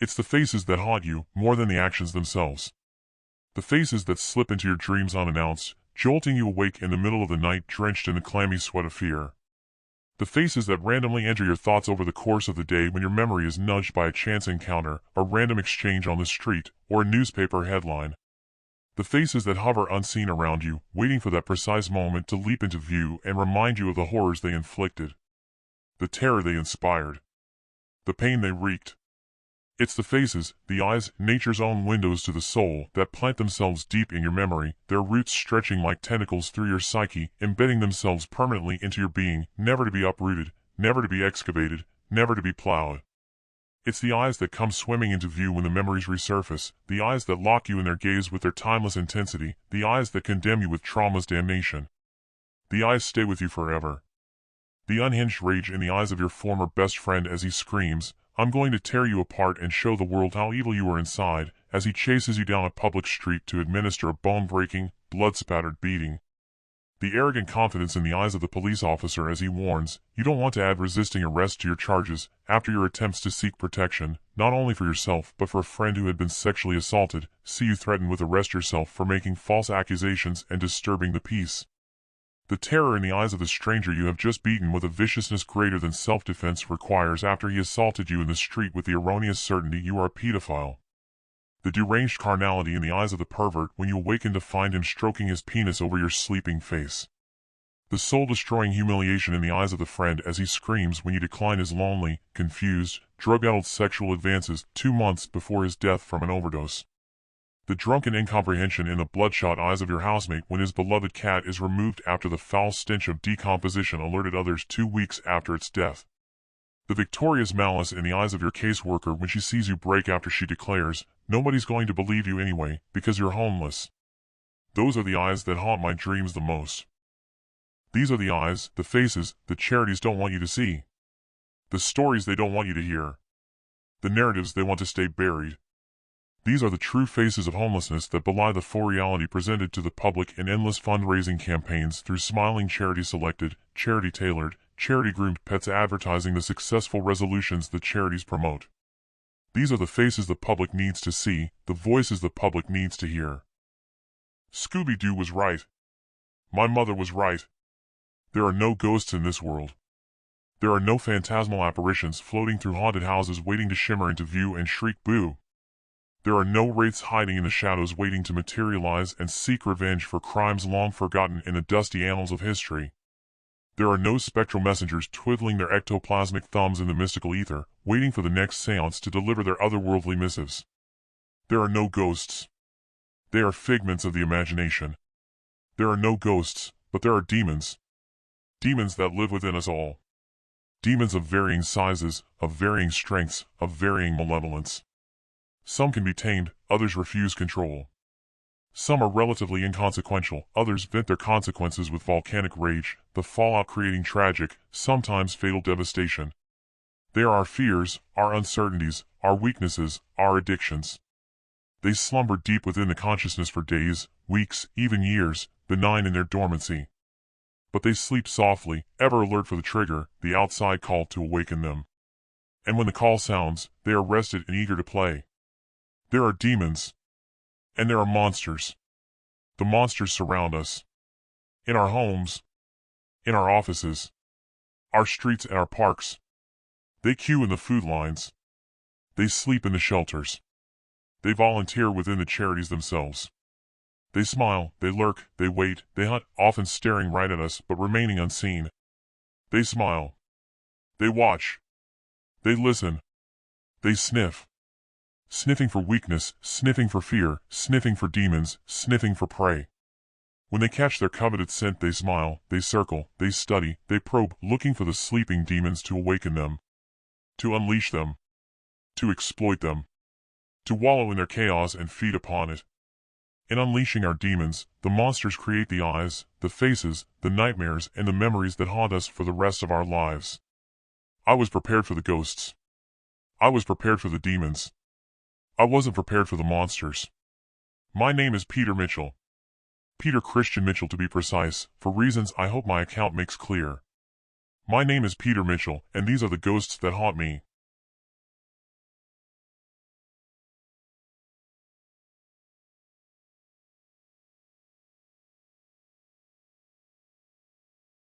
It's the faces that haunt you more than the actions themselves. The faces that slip into your dreams unannounced, jolting you awake in the middle of the night drenched in the clammy sweat of fear. The faces that randomly enter your thoughts over the course of the day when your memory is nudged by a chance encounter, a random exchange on the street, or a newspaper headline. The faces that hover unseen around you, waiting for that precise moment to leap into view and remind you of the horrors they inflicted, the terror they inspired, the pain they wreaked. It's the faces, the eyes, nature's own windows to the soul, that plant themselves deep in your memory, their roots stretching like tentacles through your psyche, embedding themselves permanently into your being, never to be uprooted, never to be excavated, never to be plowed. It's the eyes that come swimming into view when the memories resurface, the eyes that lock you in their gaze with their timeless intensity, the eyes that condemn you with trauma's damnation. The eyes stay with you forever. The unhinged rage in the eyes of your former best friend as he screams, "I'm going to tear you apart and show the world how evil you are inside," as he chases you down a public street to administer a bone-breaking, blood-spattered beating. The arrogant confidence in the eyes of the police officer as he warns, "You don't want to add resisting arrest to your charges," after your attempts to seek protection, not only for yourself but for a friend who had been sexually assaulted, see you threaten with arrest yourself for making false accusations and disturbing the peace. The terror in the eyes of the stranger you have just beaten with a viciousness greater than self-defense requires after he assaulted you in the street with the erroneous certainty you are a pedophile. The deranged carnality in the eyes of the pervert when you awaken to find him stroking his penis over your sleeping face. The soul-destroying humiliation in the eyes of the friend as he screams when you decline his lonely, confused, drug-addled sexual advances 2 months before his death from an overdose. The drunken incomprehension in the bloodshot eyes of your housemate when his beloved cat is removed after the foul stench of decomposition alerted others 2 weeks after its death. The victorious malice in the eyes of your caseworker when she sees you break after she declares, "Nobody's going to believe you anyway, because you're homeless." Those are the eyes that haunt my dreams the most. These are the eyes, the faces, the charities don't want you to see. The stories they don't want you to hear. The narratives they want to stay buried. These are the true faces of homelessness that belie the faux reality presented to the public in endless fundraising campaigns through smiling charity-selected, charity-tailored, charity-groomed pets advertising the successful resolutions the charities promote. These are the faces the public needs to see, the voices the public needs to hear. Scooby-Doo was right. My mother was right. There are no ghosts in this world. There are no phantasmal apparitions floating through haunted houses waiting to shimmer into view and shriek boo. There are no wraiths hiding in the shadows waiting to materialize and seek revenge for crimes long forgotten in the dusty annals of history. There are no spectral messengers twiddling their ectoplasmic thumbs in the mystical ether, waiting for the next seance to deliver their otherworldly missives. There are no ghosts. They are figments of the imagination. There are no ghosts, but there are demons. Demons that live within us all. Demons of varying sizes, of varying strengths, of varying malevolence. Some can be tamed, others refuse control. Some are relatively inconsequential, others vent their consequences with volcanic rage, the fallout creating tragic, sometimes fatal devastation. They are our fears, our uncertainties, our weaknesses, our addictions. They slumber deep within the consciousness for days, weeks, even years, benign in their dormancy. But they sleep softly, ever alert for the trigger, the outside call to awaken them. And when the call sounds, they are rested and eager to play. There are demons. And there are monsters. The monsters surround us. In our homes. In our offices. Our streets and our parks. They queue in the food lines. They sleep in the shelters. They volunteer within the charities themselves. They smile, they lurk, they wait, they hunt, often staring right at us but remaining unseen. They smile. They watch. They listen. They sniff. Sniffing for weakness, sniffing for fear, sniffing for demons, sniffing for prey. When they catch their coveted scent they smile, they circle, they study, they probe, looking for the sleeping demons to awaken them. To unleash them. To exploit them. To wallow in their chaos and feed upon it. In unleashing our demons, the monsters create the eyes, the faces, the nightmares and the memories that haunt us for the rest of our lives. I was prepared for the ghosts. I was prepared for the demons. I wasn't prepared for the monsters. My name is Peter Mitchell. Peter Christian Mitchell to be precise, for reasons I hope my account makes clear. My name is Peter Mitchell, and these are the ghosts that haunt me.